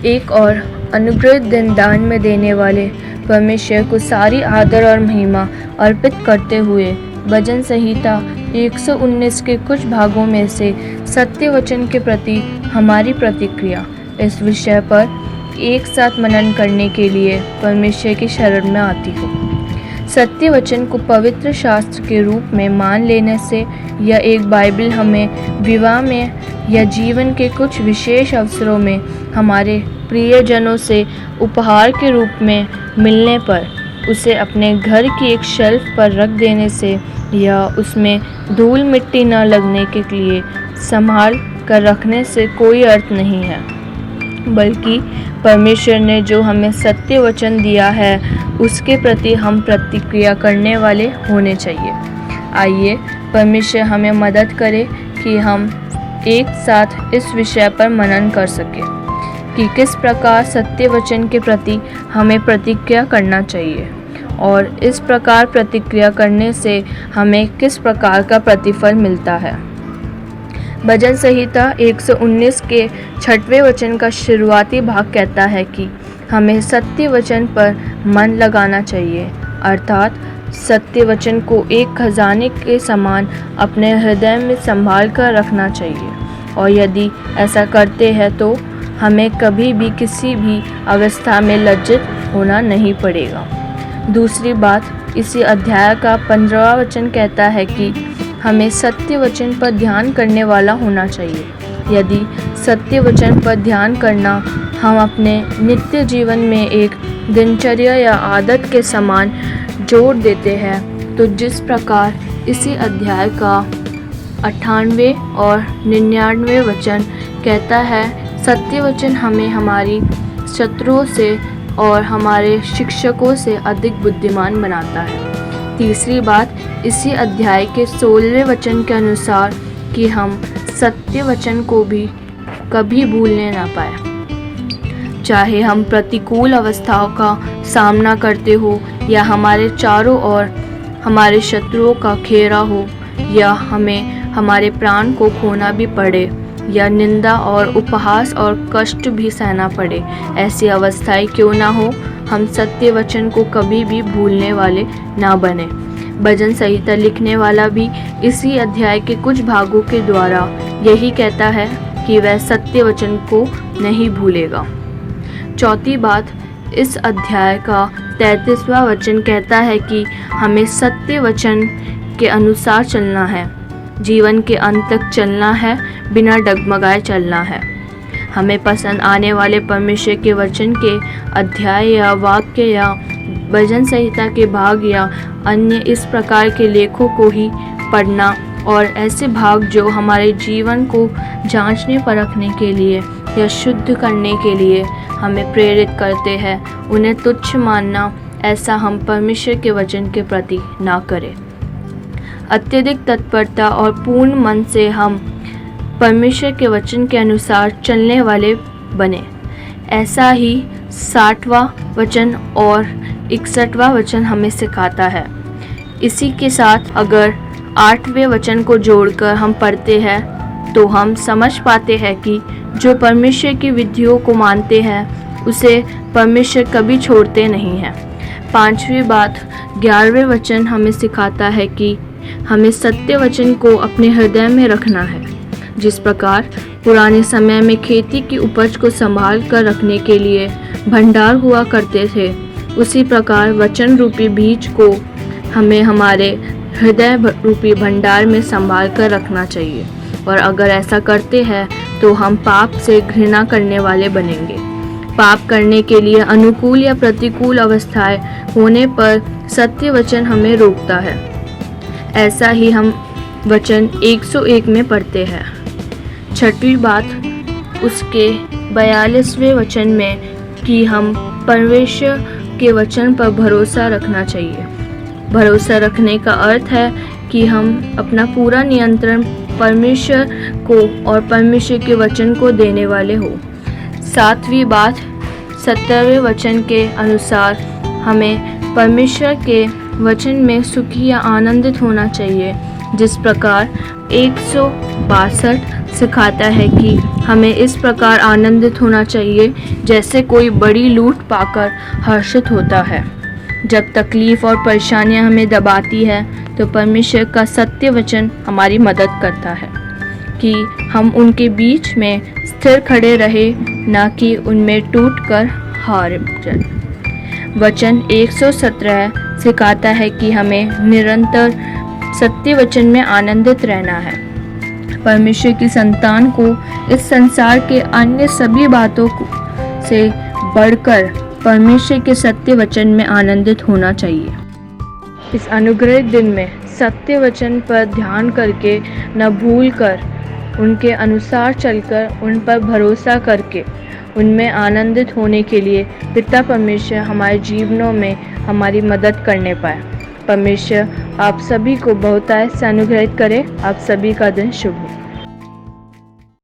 एक और अनुग्रहित दिन दान में देने वाले परमेश्वर को सारी आदर और महिमा अर्पित करते हुए भजन संहिता 119 के कुछ भागों में से सत्य वचन के प्रति हमारी प्रतिक्रिया, इस विषय पर एक साथ मनन करने के लिए परमेश्वर की शरण में आती हूँ। सत्य वचन को पवित्र शास्त्र के रूप में मान लेने से या एक बाइबल हमें विवाह में या जीवन के कुछ विशेष अवसरों में हमारे प्रियजनों से उपहार के रूप में मिलने पर उसे अपने घर की एक शेल्फ पर रख देने से या उसमें धूल मिट्टी न लगने के लिए संभाल कर रखने से कोई अर्थ नहीं है, बल्कि परमेश्वर ने जो हमें सत्य वचन दिया है उसके प्रति हम प्रतिक्रिया करने वाले होने चाहिए। आइए परमेश्वर हमें मदद करे कि हम एक साथ इस विषय पर मनन कर सकें कि किस प्रकार सत्य वचन के प्रति हमें प्रतिक्रिया करना चाहिए और इस प्रकार प्रतिक्रिया करने से हमें किस प्रकार का प्रतिफल मिलता है। भजन संहिता 119 के 6वें वचन का शुरुआती भाग कहता है कि हमें सत्य वचन पर मन लगाना चाहिए, अर्थात सत्य वचन को एक खजाने के समान अपने हृदय में संभाल कर रखना चाहिए और यदि ऐसा करते हैं तो हमें कभी भी किसी भी अवस्था में लज्जित होना नहीं पड़ेगा। दूसरी बात, इसी अध्याय का 15वां वचन कहता है कि हमें सत्य वचन पर ध्यान करने वाला होना चाहिए। यदि सत्य वचन पर ध्यान करना हम अपने नित्य जीवन में एक दिनचर्या या आदत के समान जोड़ देते हैं, तो जिस प्रकार इसी अध्याय का 98 और 99 वचन कहता है, सत्य वचन हमें हमारी शत्रुओं से और हमारे शिक्षकों से अधिक बुद्धिमान बनाता है। तीसरी बात, इसी अध्याय के 16वें वचन के अनुसार कि हम सत्य वचन को भी कभी भूलने ना पाए, चाहे हम प्रतिकूल अवस्थाओं का सामना करते हो या हमारे चारों ओर हमारे शत्रुओं का घेरा हो या हमें हमारे प्राण को खोना भी पड़े या निंदा और उपहास और कष्ट भी सहना पड़े। ऐसी अवस्थाएं क्यों ना हो, हम सत्य वचन को कभी भी भूलने वाले ना बने। भजन संहिता लिखने वाला भी इसी अध्याय के कुछ भागों के द्वारा यही कहता है कि वह सत्य वचन को नहीं भूलेगा। चौथी बात, इस अध्याय का 33वां वचन कहता है कि हमें सत्य वचन के अनुसार चलना है, जीवन के अंत तक चलना है, बिना डगमगाए चलना है। हमें पसंद आने वाले परमेश्वर के वचन के अध्याय या वाक्य या भजन संहिता के भाग या अन्य इस प्रकार के लेखों को ही पढ़ना और ऐसे भाग जो हमारे जीवन को जांचने परखने के लिए या शुद्ध करने के लिए हमें प्रेरित करते हैं, उन्हें तुच्छ मानना, ऐसा हम परमेश्वर के वचन के प्रति ना करें। अत्यधिक तत्परता और पूर्ण मन से हम परमेश्वर के वचन के अनुसार चलने वाले बने। ऐसा ही 60वां वचन और 61वां वचन हमें सिखाता है। इसी के साथ अगर 8वें वचन को जोड़कर हम पढ़ते हैं तो हम समझ पाते हैं कि जो परमेश्वर की विधियों को मानते हैं उसे परमेश्वर कभी छोड़ते नहीं हैं। 5वीं बात, 11वें वचन हमें सिखाता है कि हमें सत्य वचन को अपने हृदय में रखना है। जिस प्रकार पुराने समय में खेती की उपज को संभाल कर रखने के लिए भंडार हुआ करते थे, उसी प्रकार वचन रूपी बीज को हमें हमारे हृदय रूपी भंडार में संभाल कर रखना चाहिए और अगर ऐसा करते हैं तो हम पाप से घृणा करने वाले बनेंगे। पाप करने के लिए अनुकूल या प्रतिकूल अवस्थाएं होने पर सत्य वचन हमें रोकता है। ऐसा ही हम वचन 101 में पढ़ते हैं। 6वीं बात, उसके 42वें वचन में कि हम परमेश्वर के वचन पर भरोसा रखना चाहिए। भरोसा रखने का अर्थ है कि हम अपना पूरा नियंत्रण परमेश्वर को और परमेश्वर के वचन को देने वाले हो। 7वीं बात, 70वें वचन के अनुसार हमें परमेश्वर के वचन में सुखी या आनंदित होना चाहिए। जिस प्रकार 162 सिखाता है कि हमें इस प्रकार आनंदित होना चाहिए जैसे कोई बड़ी लूट पाकर हर्षित होता है। जब तकलीफ़ और परेशानियां हमें दबाती है तो परमेश्वर का सत्य वचन हमारी मदद करता है कि हम उनके बीच में स्थिर खड़े रहे, न कि उनमें टूटकर हार जाएं। वचन 117 सिखाता है कि हमें निरंतर सत्य वचन में आनंदित रहना है। परमेश्वर की संतान को इस संसार के अन्य सभी बातों से बढ़कर परमेश्वर के सत्य वचन में आनंदित होना चाहिए। इस अनुग्रहित दिन में सत्य वचन पर ध्यान करके, न भूल कर, उनके अनुसार चलकर, उन पर भरोसा करके उनमें आनंदित होने के लिए पिता परमेश्वर हमारे जीवनों में हमारी मदद करने पाए। परमेश्वर आप सभी को बहुतायत से अनुग्रहित करे। आप सभी का दिन शुभ हो।